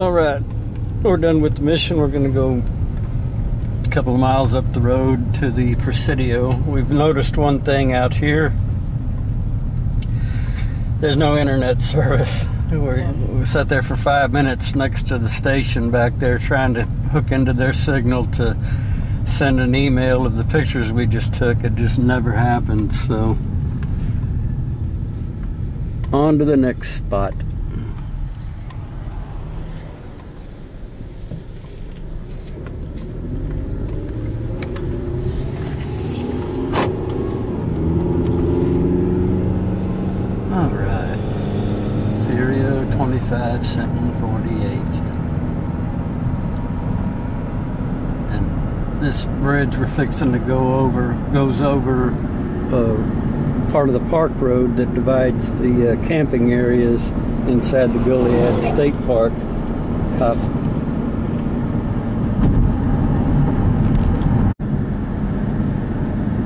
Alright, we're done with the mission. We're going to go a couple of miles up the road to the Presidio. We've noticed one thing out here. There's no internet service. We sat there for 5 minutes next to the station back there trying to hook into their signal to send an email of the pictures we just took. It just never happened, so on to the next spot. Alright, Furio 25, Senton 48. And this bridge we're fixing to go over goes over part of the park road that divides the camping areas inside the Goliad State Park.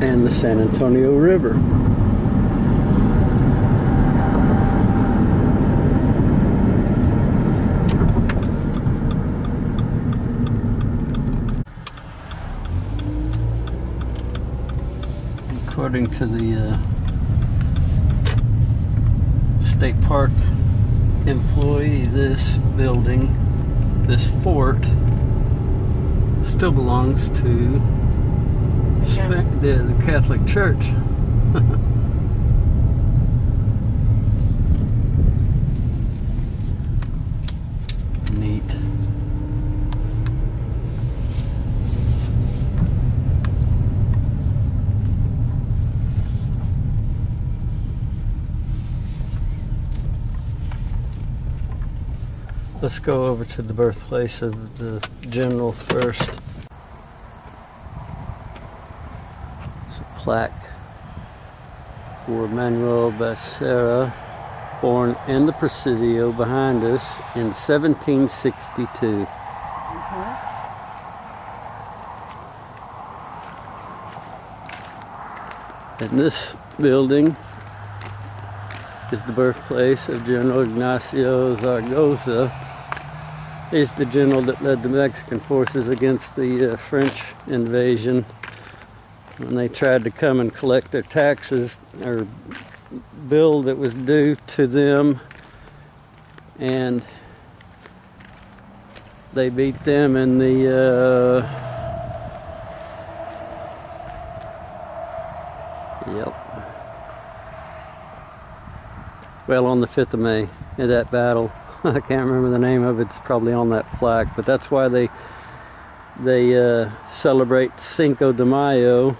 And the San Antonio River. According to the state park employee, this building, this fort, still belongs to the Catholic Church. Neat. Let's go over to the birthplace of the general first. It's a plaque for Manuel Becerra, born in the Presidio behind us in 1762. And this building is the birthplace of General Ignacio Zaragoza. He's the general that led the Mexican forces against the French invasion when they tried to come and collect their taxes or bill that was due to them, and they beat them in the well, on the 5th of May in that battle. I can't remember the name of it. It's probably on that plaque, but that's why they celebrate Cinco de Mayo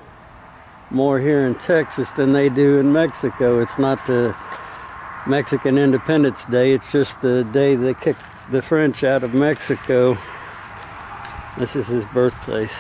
more here in Texas than they do in Mexico. It's not the Mexican Independence Day, it's just the day they kicked the French out of Mexico. This is his birthplace.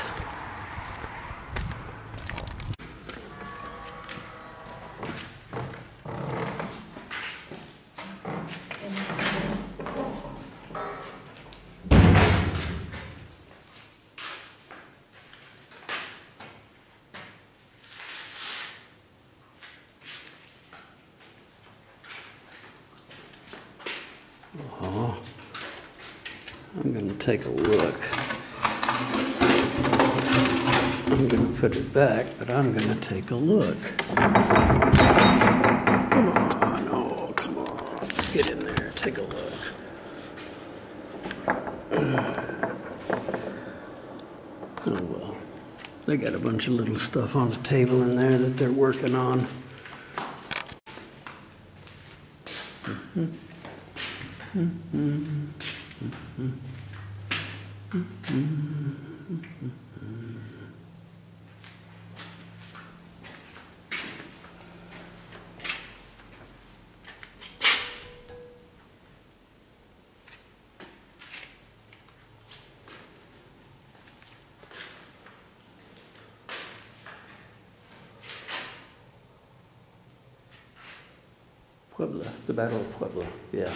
Oh, I'm going to take a look. I'm going to put it back, but I'm going to take a look. Come on, oh, come on. Get in there, take a look. Oh, well. They got a bunch of little stuff on the table in there that they're working on. Puebla, the Battle of Puebla, yeah.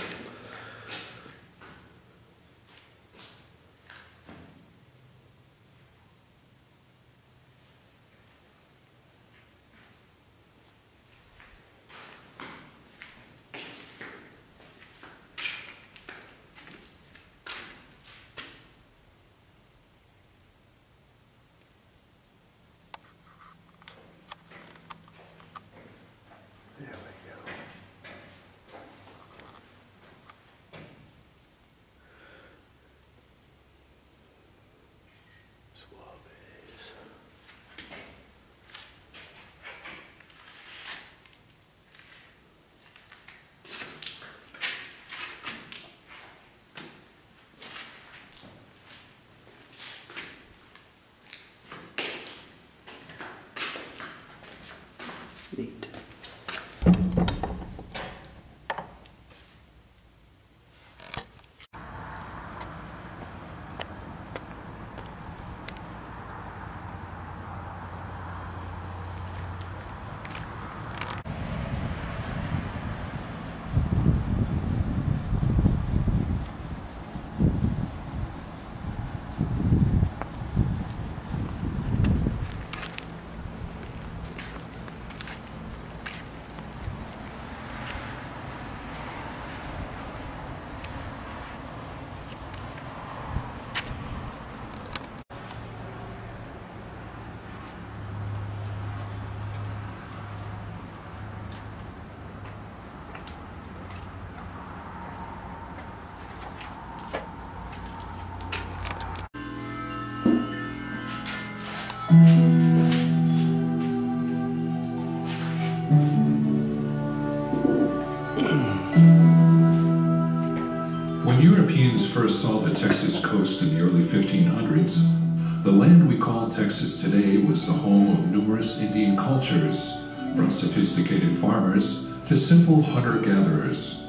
Europeans first saw the Texas coast in the early 1500s, the land we call Texas today was the home of numerous Indian cultures, from sophisticated farmers to simple hunter-gatherers.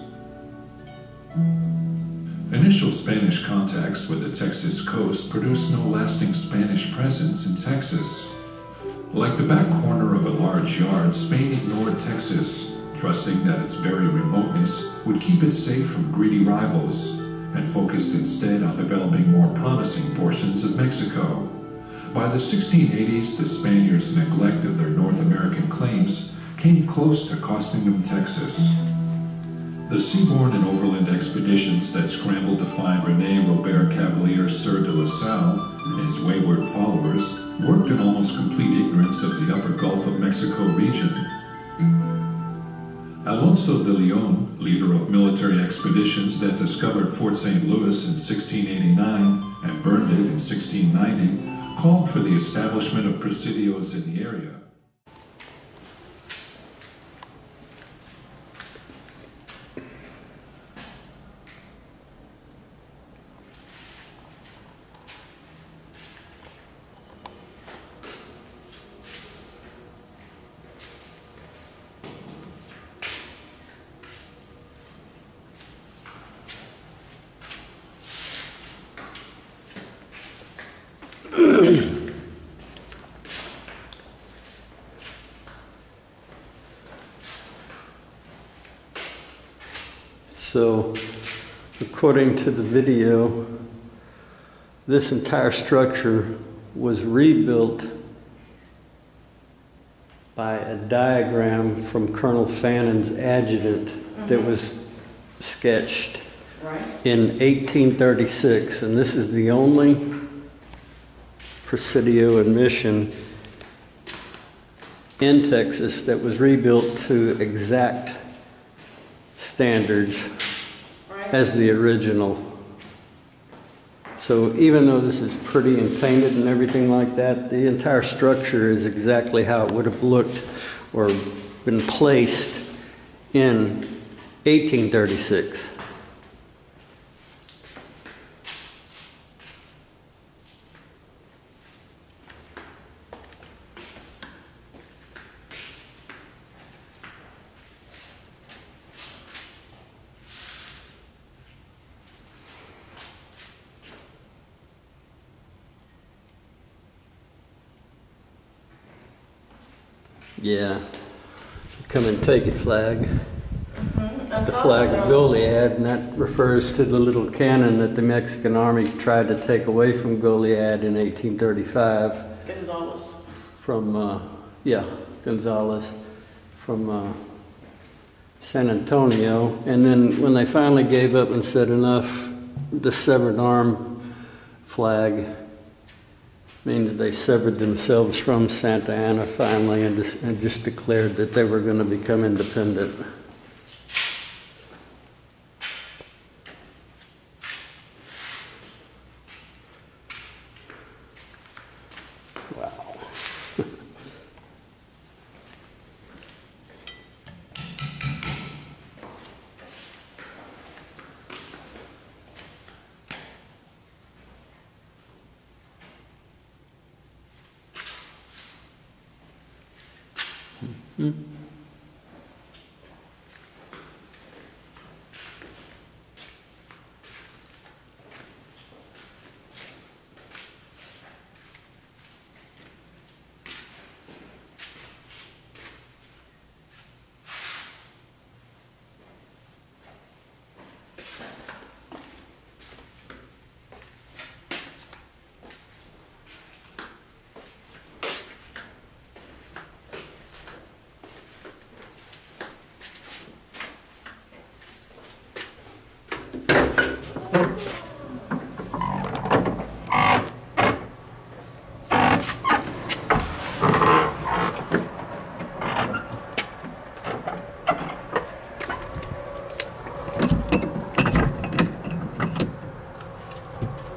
Initial Spanish contacts with the Texas coast produced no lasting Spanish presence in Texas. Like the back corner of a large yard, Spain ignored Texas, trusting that its very remoteness would keep it safe from greedy rivals, and focused instead on developing more promising portions of Mexico. By the 1680s, the Spaniards' neglect of their North American claims came close to costing them Texas. The seaborne and overland expeditions that scrambled to find René Robert Cavalier Sieur de La Salle and his wayward followers worked in almost complete ignorance of the upper Gulf of Mexico region. Alonso de Leon, leader of military expeditions that discovered Fort St. Louis in 1689 and burned it in 1690, called for the establishment of presidios in the area. So, according to the video, this entire structure was rebuilt by a diagram from Colonel Fannon's adjutant that was sketched in 1836, and this is the only Presidio and mission in Texas that was rebuilt to exact standards as the original. So even though this is pretty and painted and everything like that, the entire structure is exactly how it would have looked or been placed in 1836. Yeah, come and take it flag. It's the flag of Goliad, and that refers to the little cannon that the Mexican army tried to take away from Goliad in 1835. Gonzales. From, Gonzales, from San Antonio. And then when they finally gave up and said enough, the severed arm flag means they severed themselves from Santa Anna finally and just declared that they were going to become independent. Wow.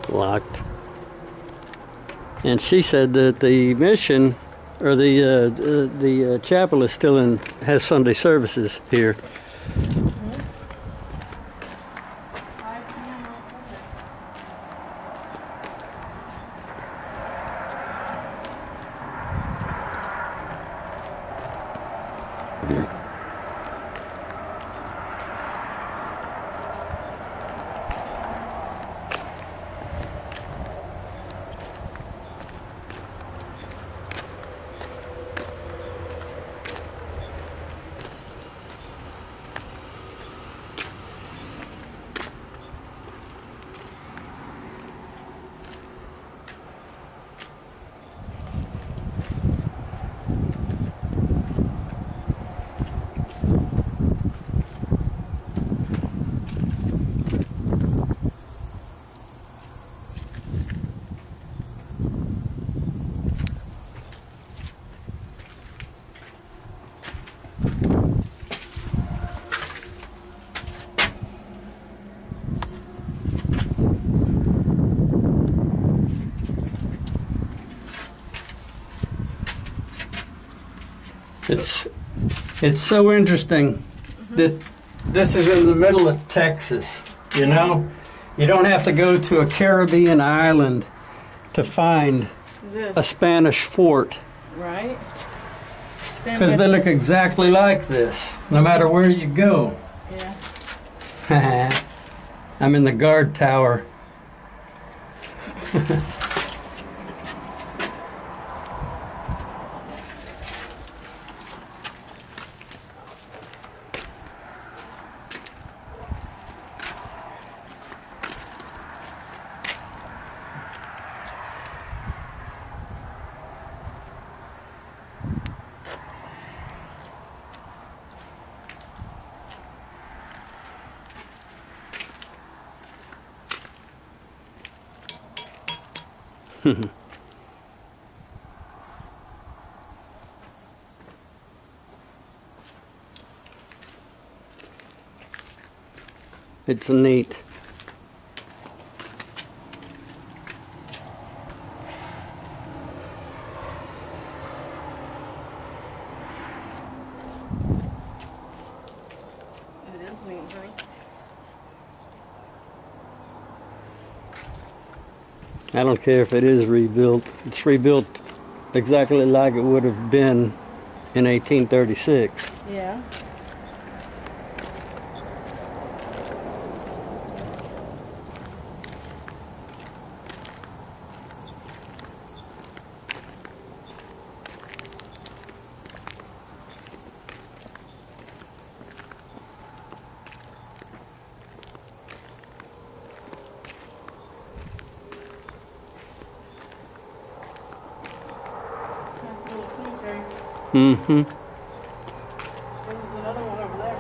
Locked. And she said that the mission, or the chapel is still has Sunday services here. 5 p.m. on Sunday. It's so interesting that this is in the middle of Texas, you know? You don't have to go to a Caribbean island to find a Spanish fort. Right. Because they look exactly like this, no matter where you go. Yeah. I'm in the guard tower. It's neat. It is neat, honey. I don't care if it is rebuilt. It's rebuilt exactly like it would have been in 1836. Yeah. Nice little cemetery. Mm-hmm. There's another one over there.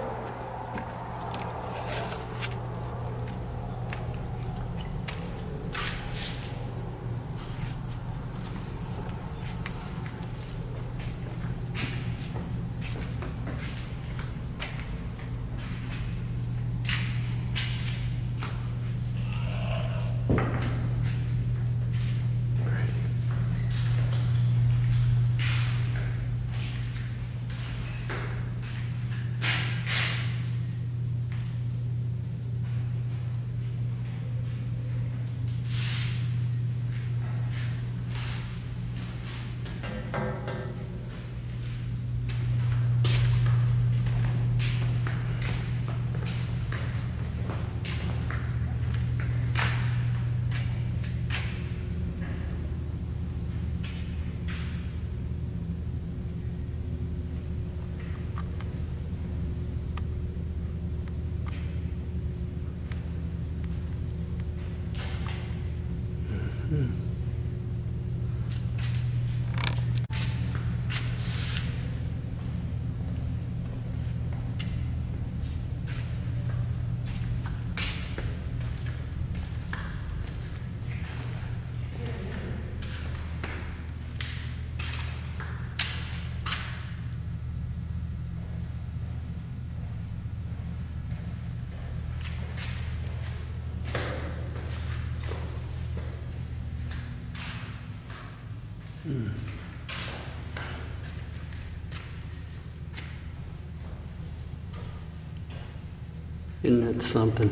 Isn't that something?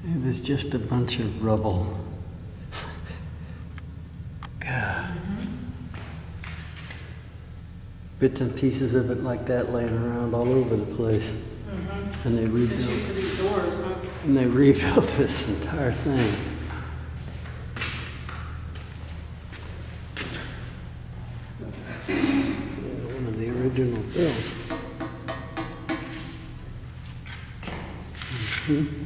It was just a bunch of rubble. God. Bits and pieces of it like that laying around all over the place. And they rebuilt. This used to be doors, huh? And they rebuilt this entire thing. One of the original bills. Crazy.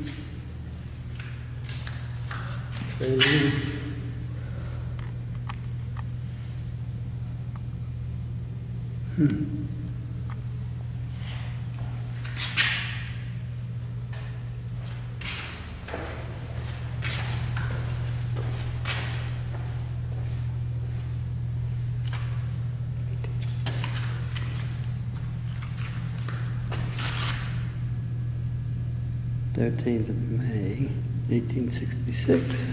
May 13th, 1866.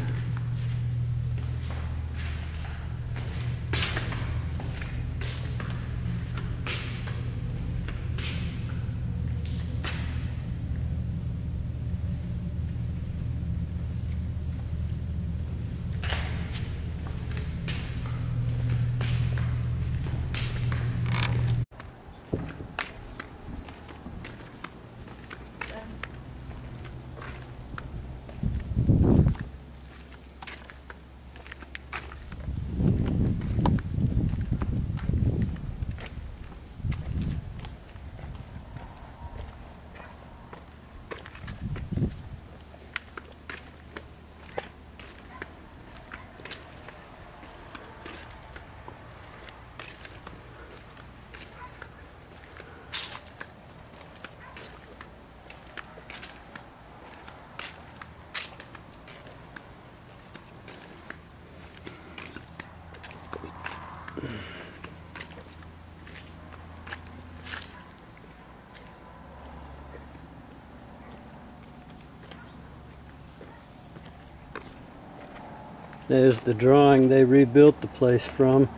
There's the drawing they rebuilt the place from.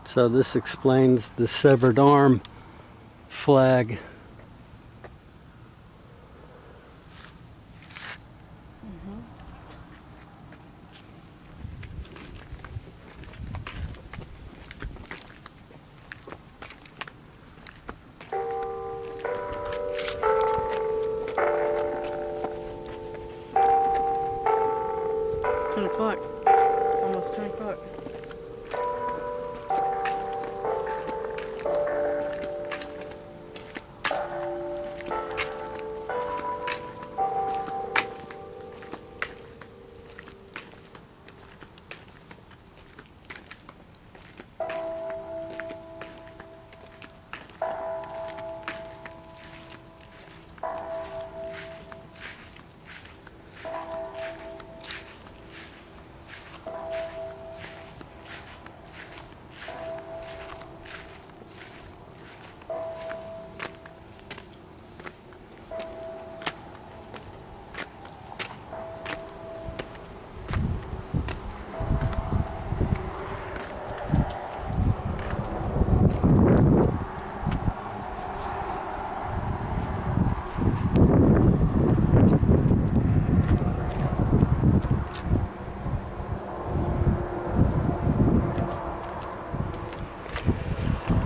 So this explains the severed arm flag. Almost 10 o'clock.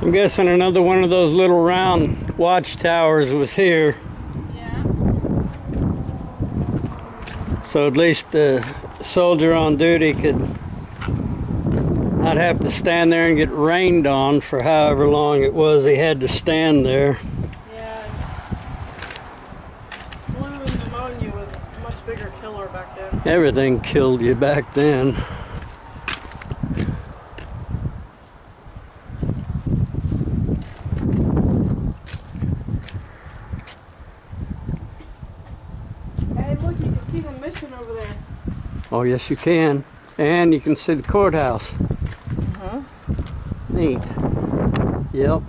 I'm guessing another one of those little round watchtowers was here. Yeah. So at least the soldier on duty could not have to stand there and get rained on for however long it was he had to stand there. Yeah. Flu and pneumonia was a much bigger killer back then. Everything killed you back then. Hey, look, you can see the mission over there. Oh, yes, you can. And you can see the courthouse. Neat. Yep.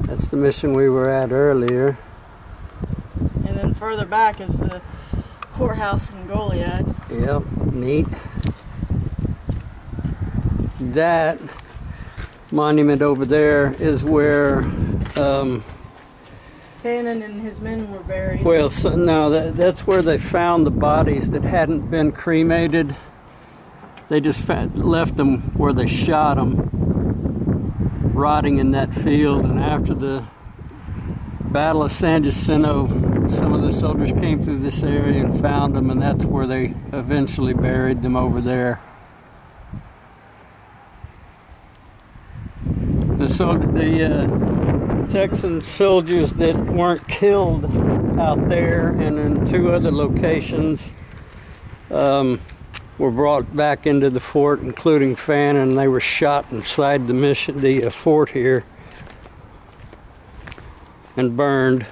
That's the mission we were at earlier. And then further back is the courthouse in Goliad. Yep, neat. That monument over there is where Fannin and his men were buried. well, so, no, that's where they found the bodies that hadn't been cremated. They just left them where they shot them, rotting in that field. And after the Battle of San Jacinto, some of the soldiers came through this area and found them, and that's where they eventually buried them over there. The Texan soldiers that weren't killed out there and in two other locations were brought back into the fort, including Fannin, and they were shot inside the fort here and burned.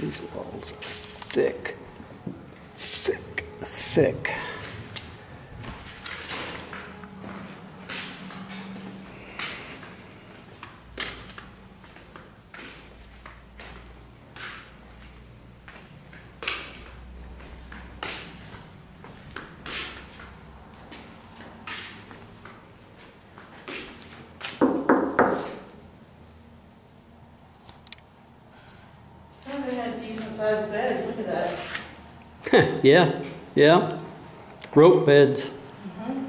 These walls are thick, thick, thick. They had decent sized beds, look at that. Yeah, yeah. Rope beds. Mm-hmm.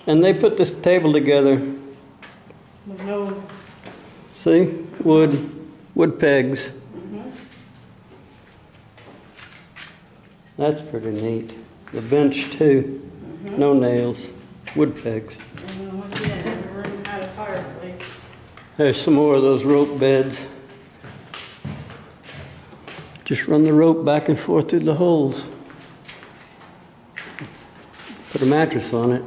And they put this table together. With no... See? Wood pegs. Mm-hmm. That's pretty neat. The bench too. Mm-hmm. No nails. Wood pegs. And then once again, every room had a fireplace. There's some more of those rope beds. Just run the rope back and forth through the holes. Put a mattress on it.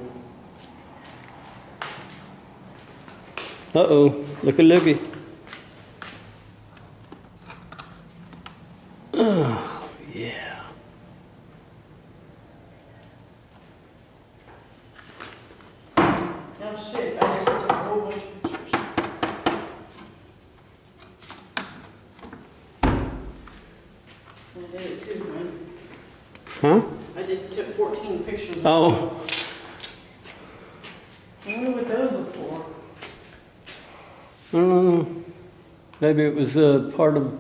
Uh-oh, look at Libby. Oh, yeah. Oh shit, I just took a whole bunch of pictures. I did it too, man. Huh? Took 14 pictures. Oh. I wonder what those are for. I don't know. Maybe it was part of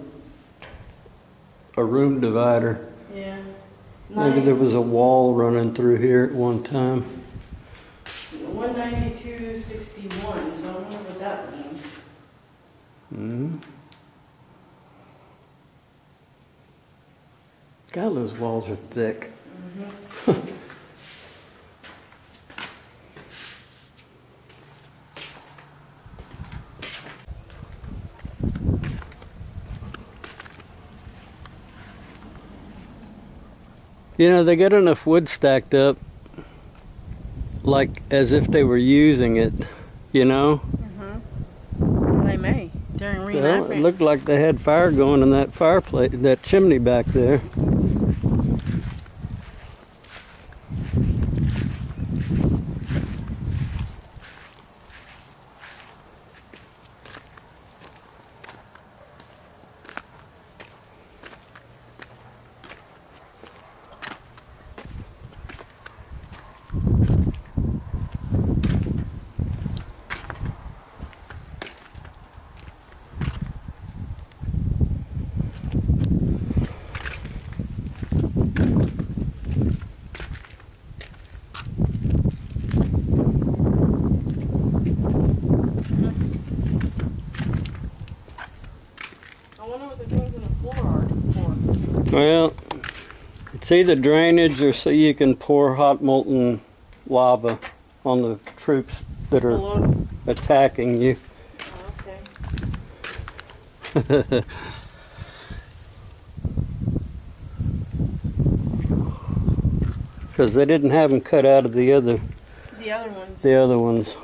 a room divider. Yeah. Maybe there was a wall running through here at one time. 192.61, so I wonder what that means. Mm-hmm. God, those walls are thick. Mm-hmm. You know, they got enough wood stacked up, like as if they were using it, you know? Mm-hmm. They may, during reenactment. Well, it looked like they had fire going in that fireplace, that chimney back there. Well, it's either drainage or so you can pour hot molten lava on the troops that are attacking you. Oh, okay. Because they didn't have them cut out of the other ones. The other ones.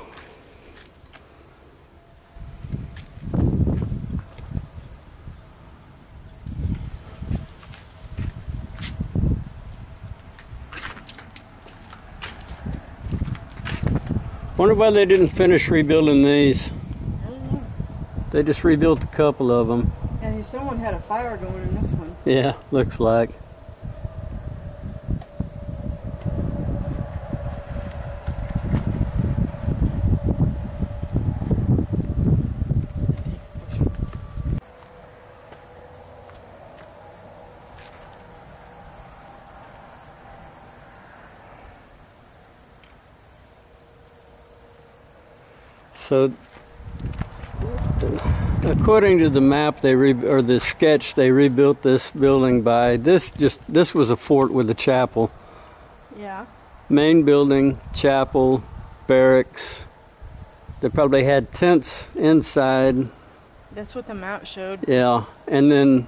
Wonder why they didn't finish rebuilding these. I don't know. They just rebuilt a couple of them. And someone had a fire going in this one. Yeah, looks like. So, according to the map, or the sketch, they rebuilt this building by this was a fort with a chapel. Yeah. Main building, chapel, barracks. They probably had tents inside. That's what the map showed. Yeah, and then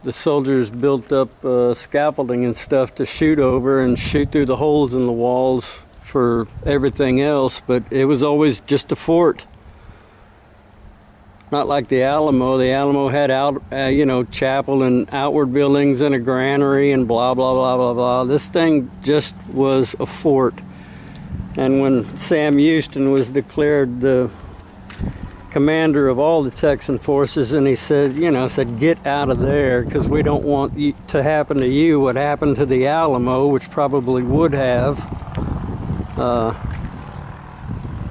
the soldiers built up scaffolding and stuff to shoot over and shoot through the holes in the walls for everything else, but it was always just a fort. Not like the Alamo. The Alamo had you know, chapel and outward buildings and a granary and blah, blah, blah, blah, blah. This thing just was a fort. And when Sam Houston was declared the commander of all the Texan forces, and he said, you know, get out of there, because we don't want to happen to you what happened to the Alamo, which probably would have.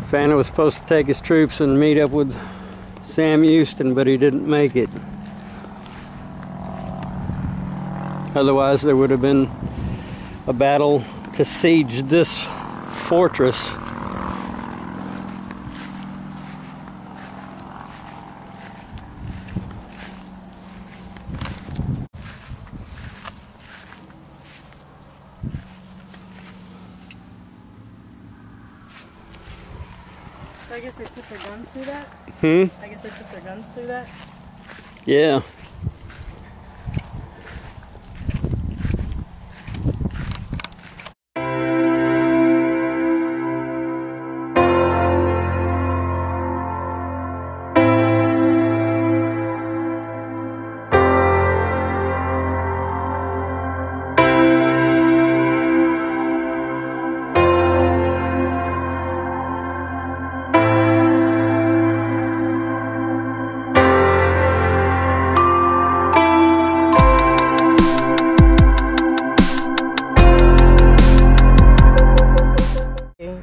Fana was supposed to take his troops and meet up with Sam Houston, but he didn't make it. Otherwise there would have been a battle to siege this fortress. So I guess they put their guns through that? I guess they put their guns through that? Yeah.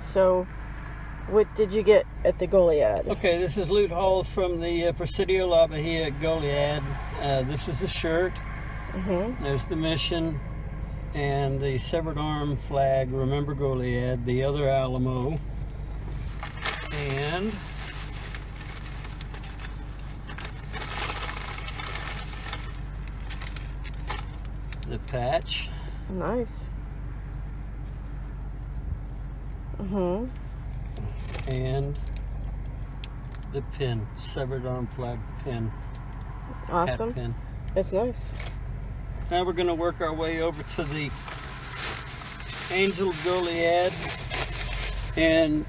So, what did you get at the Goliad? Okay, this is loot haul from the Presidio La Bahia at Goliad. This is a shirt. There's the mission and the severed arm flag. Remember Goliad, the other Alamo, and the patch. Nice. And the pin, severed arm flag pin. Awesome. Hat pin. That's nice. Now we're going to work our way over to the Angel Goliad and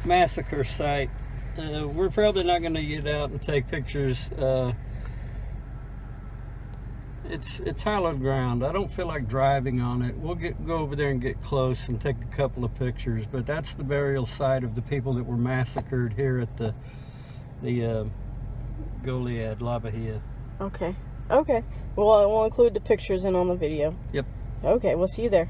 massacre site. We're probably not going to get out and take pictures. It's hallowed ground. I don't feel like driving on it. We'll go over there and get close and take a couple of pictures. But that's the burial site of the people that were massacred here at the Goliad, La Bahia. Okay. Okay. Well, we'll include the pictures in on the video. Yep. Okay, we'll see you there.